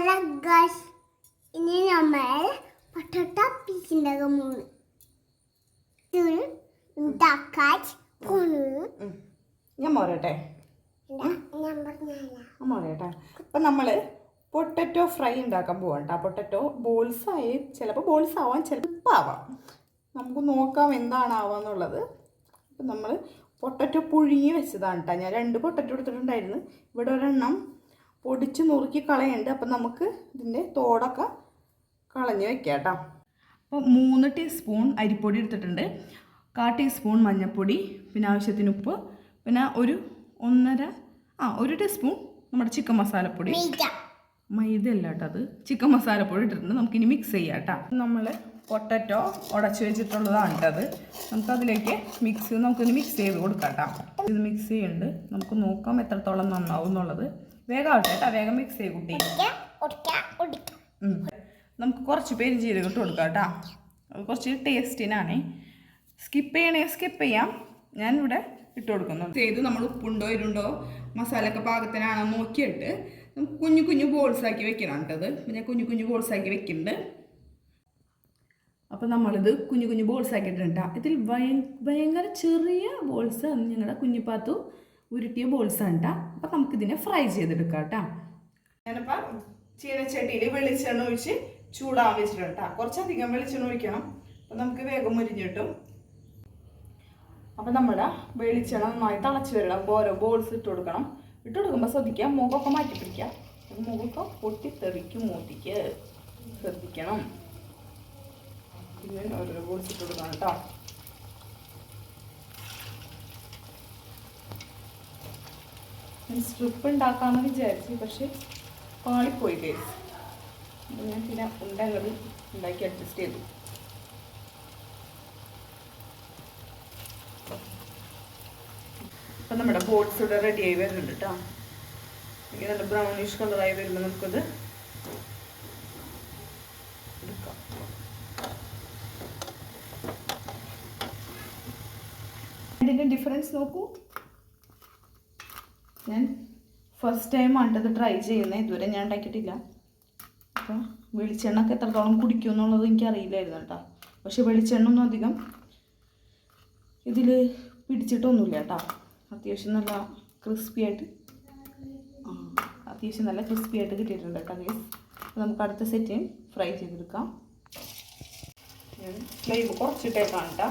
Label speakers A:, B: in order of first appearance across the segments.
A: Hello guys, ഇനി നമ്മൾ potato piece ഉണ്ടാക്കാൻ പോകുന്നു.
B: ഞാൻ പറയട്ടെ അപ്പം നമ്മൾ പൊട്ടറ്റോ ഫ്രൈ ഉണ്ടാക്കാൻ പോവാം കേട്ടോ. പൊട്ടറ്റോ ബോൾസ് ആയി, ചിലപ്പോൾ ബോൾസ് ആവാം, ചിലപ്പോൾ ആവാം. നമുക്ക് നോക്കാം എന്താണ് ആവാന്നുള്ളത്. അപ്പം നമ്മൾ പൊട്ടറ്റോ പുഴുങ്ങി വെച്ചതാണ് കേട്ടോ. ഞാൻ 2 പൊട്ടറ്റോ എടുത്തിട്ടുണ്ടായിരുന്നു. ഇവിടെ ഒരെണ്ണം പൊടിച്ച് നുറുക്കി കളയുന്നുണ്ട്. അപ്പം നമുക്ക് ഇതിൻ്റെ തോടൊക്കെ കളഞ്ഞ് വെക്കാം കേട്ടോ. അപ്പോൾ 3 ടീസ്പൂൺ അരിപ്പൊടി എടുത്തിട്ടുണ്ട്, 1/4 ടീസ്പൂൺ മഞ്ഞൾപ്പൊടി, പിന്നെ ആവശ്യത്തിന് ഉപ്പ്, പിന്നെ ഒരു ടീസ്പൂൺ നമ്മുടെ ചിക്കൻ മസാലപ്പൊടി. മൈദ അല്ല കേട്ടോ, അത് ചിക്കൻ മസാലപ്പൊടി ഇട്ടിട്ടുണ്ട്. നമുക്കിനി മിക്സ് ചെയ്യാം കേട്ടോ. നമ്മൾ പൊട്ടറ്റോ ഉടച്ച് വെച്ചിട്ടുള്ളതാണ് കേട്ടത്. നമുക്കതിലേക്ക് നമുക്കൊന്ന് മിക്സ് ചെയ്ത് കൊടുക്കാം കേട്ടോ. ഇത് മിക്സ് ചെയ്യുന്നുണ്ട്. നമുക്ക് നോക്കാം എത്രത്തോളം നന്നാവും എന്നുള്ളത്. വേഗം ആവട്ടെ കേട്ടോ, വേഗം മിക്സ് ചെയ്ത് കുട്ടി. നമുക്ക് കുറച്ച് പെരുംജീരകം ഇട്ട് കൊടുക്കാം കേട്ടോ. അത് കുറച്ച് ടേസ്റ്റിനാണ്. സ്കിപ്പ് ചെയ്യണേ സ്കിപ്പ് ചെയ്യാം, ഞാനിവിടെ ഇട്ട് കൊടുക്കുന്നുണ്ട്. ചെയ്ത് നമ്മൾ ഉപ്പുണ്ടോ ഇരുണ്ടോ മസാലയൊക്കെ പാകത്തിനാണോ നോക്കിയിട്ട് നമുക്ക് കുഞ്ഞു കുഞ്ഞു ബോൾസാക്കി വെക്കണം കേട്ടത്. ഞാൻ കുഞ്ഞു കുഞ്ഞു ബോൾസാക്കി വെക്കുന്നുണ്ട്. അപ്പോൾ നമ്മളിത് കുഞ്ഞു കുഞ്ഞു ബോൾസ് ആക്കിയിട്ടുണ്ട്. ഇതിൽ ഭയങ്കര ചെറിയ ബോൾസ് ഞങ്ങളുടെ കുഞ്ഞിപ്പാത്തു ഉരുട്ടിയ ബോൾസാണ് കേട്ടോ. അപ്പോൾ നമുക്കിതിനെ ഫ്രൈ ചെയ്തെടുക്കാം കേട്ടോ. ഞാനിപ്പോൾ ചീനച്ചട്ടിയിൽ വെളിച്ചെണ്ണ ഒഴിച്ച് ചൂടാൻ വെച്ചിട്ടുണ്ട് കേട്ടോ. കുറച്ചധികം വെളിച്ചെണ്ണ ഒഴിക്കണം, അപ്പോൾ നമുക്ക് വേഗം മുരിഞ്ഞ് കിട്ടും. അപ്പോൾ നമ്മുടെ വെളിച്ചെണ്ണ നന്നായി തിളച്ച് വരണം. അപ്പോൾ ഓരോ ബോൾസ് ഇട്ട് കൊടുക്കണം. ഇട്ട് കൊടുക്കുമ്പോൾ ശ്രദ്ധിക്കുക, മുഖമൊക്കെ മാറ്റി പിടിക്കുക. മുഖമൊക്കെ പൊട്ടിത്തെറിക്കും, മൂട്ടിക്ക് ശ്രദ്ധിക്കണം. പിന്നെ ഓരോ ബോൾസ് ഇട്ട് കൊടുക്കണം കേട്ടോ. സ്ട്രിപ്പ് ഉണ്ടാക്കാമെന്ന് വിചാരിച്ചു, പക്ഷെ പാളിപ്പോയി കേസ്. അപ്പോൾ ഞാൻ പിന്നെ ഉണ്ടകൾ ഉണ്ടാക്കി അഡ്ജസ്റ്റ് ചെയ്തു. അപ്പം നമ്മുടെ ബോൾസ് ഇവിടെ റെഡി ആയി വരുന്നുണ്ട് കേട്ടോ. എനിക്ക് നല്ല ബ്രൗണിഷ് കളറായി വരുമ്പോൾ നമുക്കത് എടുക്കാം. ഇതിൻ്റെ ഡിഫറൻസ് നോക്കൂ. ഞാൻ ഫസ്റ്റ് ടൈം ആണ്ടത് ട്രൈ ചെയ്യുന്നത്, ഇതുവരെ ഞാൻ ഉണ്ടാക്കിയിട്ടില്ല. അപ്പോൾ വെളിച്ചെണ്ണ ഒക്കെ എത്രത്തോളം കുടിക്കും എന്നുള്ളത് എനിക്കറിയില്ലായിരുന്നു കേട്ടോ. പക്ഷെ വെളിച്ചെണ്ണ ഒന്നും അധികം ഇതിൽ പിടിച്ചിട്ടൊന്നുമില്ല കേട്ടോ. അത്യാവശ്യം നല്ല ക്രിസ്പി ആയിട്ട് കിട്ടിയിട്ടുണ്ട് കേട്ടോ ഗൈസ്. അപ്പോൾ നമുക്ക് അടുത്ത സെറ്റ് ഫ്രൈ ചെയ്തെടുക്കാം. ഞാൻ ഫ്ലെയിം കുറച്ചിട്ടേക്കാണ് കേട്ടോ.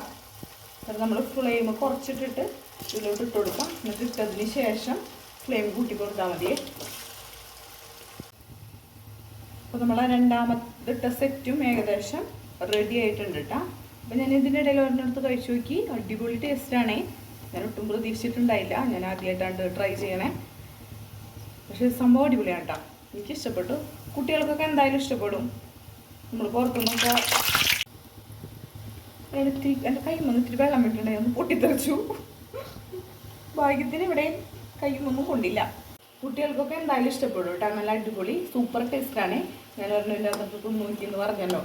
B: അത് നമ്മൾ ഫ്ലെയിം കുറച്ചിട്ടിട്ട് ഇതിലോട്ട് ഇട്ട് കൊടുക്കാം. എന്നിട്ട് ഇട്ടതിന് ശേഷം ഫ്ലെയിം കൂട്ടി കൊടുത്താൽ മതി. അപ്പോൾ നമ്മൾ രണ്ടാമത്തെ ഇട്ട സെറ്റും ഏകദേശം റെഡി ആയിട്ടുണ്ട് കേട്ടോ. അപ്പോൾ ഞാൻ ഇതിൻ്റെ ഇടയിൽ ഒരെണ്ണെടുത്ത് കഴിച്ചു നോക്കി, അടിപൊളി ടേസ്റ്റാണേ. ഞാൻ ഒട്ടും പ്രതീക്ഷിച്ചിട്ടുണ്ടായില്ല, ഞാൻ ആദ്യമായിട്ടാണ് ട്രൈ ചെയ്യണേ. പക്ഷേ സംഭവം അടിപൊളിയാണ് കേട്ടോ, എനിക്ക് ഇഷ്ടപ്പെട്ടു. കുട്ടികൾക്കൊക്കെ എന്തായാലും ഇഷ്ടപ്പെടും. നമ്മൾ പുറത്തുനിന്നൊക്കെ എൻ്റെ കൈ വന്ന് ഇത്തിരി വെള്ളം വിട്ടുണ്ടായി, ഒന്ന് പൊട്ടിത്തെറിച്ചു. ഭാഗ്യത്തിന് ഇവിടെ കൈയൊന്നും കൊണ്ടില്ല. കുട്ടികൾക്കൊക്കെ എന്തായാലും ഇഷ്ടപ്പെടും കേട്ടോ. നല്ല അടിപൊളി സൂപ്പർ ടേസ്റ്റാണ്. ഞാൻ ഒരെണ്ണമില്ലാത്തപ്പോൾ നോക്കിയെന്ന് പറഞ്ഞല്ലോ.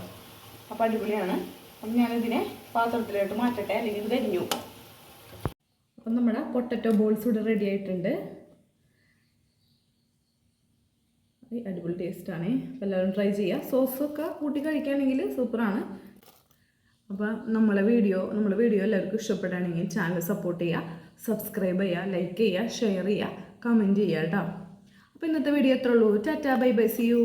B: അപ്പോൾ അടിപൊളിയാണ്. അപ്പം ഞാനിതിനെ പാത്രത്തിലോട്ട് മാറ്റട്ടെ, അല്ലെങ്കിൽ ഇത് കരിഞ്ഞു. അപ്പം നമ്മുടെ പൊട്ടറ്റോ ബോൾസ് ഇവിടെ റെഡി ആയിട്ടുണ്ട്. അടിപൊളി ടേസ്റ്റാണ്. അപ്പോൾ എല്ലാവരും ട്രൈ ചെയ്യുക. സോസൊക്കെ കൂട്ടി കഴിക്കുകയാണെങ്കിൽ സൂപ്പറാണ്. അപ്പോൾ നമ്മുടെ വീഡിയോ എല്ലാവർക്കും ഇഷ്ടപ്പെടുകയാണെങ്കിൽ ചാനൽ സപ്പോർട്ട് ചെയ്യുക, സബ്സ്ക്രൈബ് ചെയ്യുക, ലൈക്ക് ചെയ്യുക, ഷെയർ ചെയ്യുക, കമൻറ്റ് ചെയ്യുക കേട്ടോ. അപ്പോൾ ഇന്നത്തെ വീഡിയോ എത്ര ഉള്ളൂ. Tata, bye bye, see U.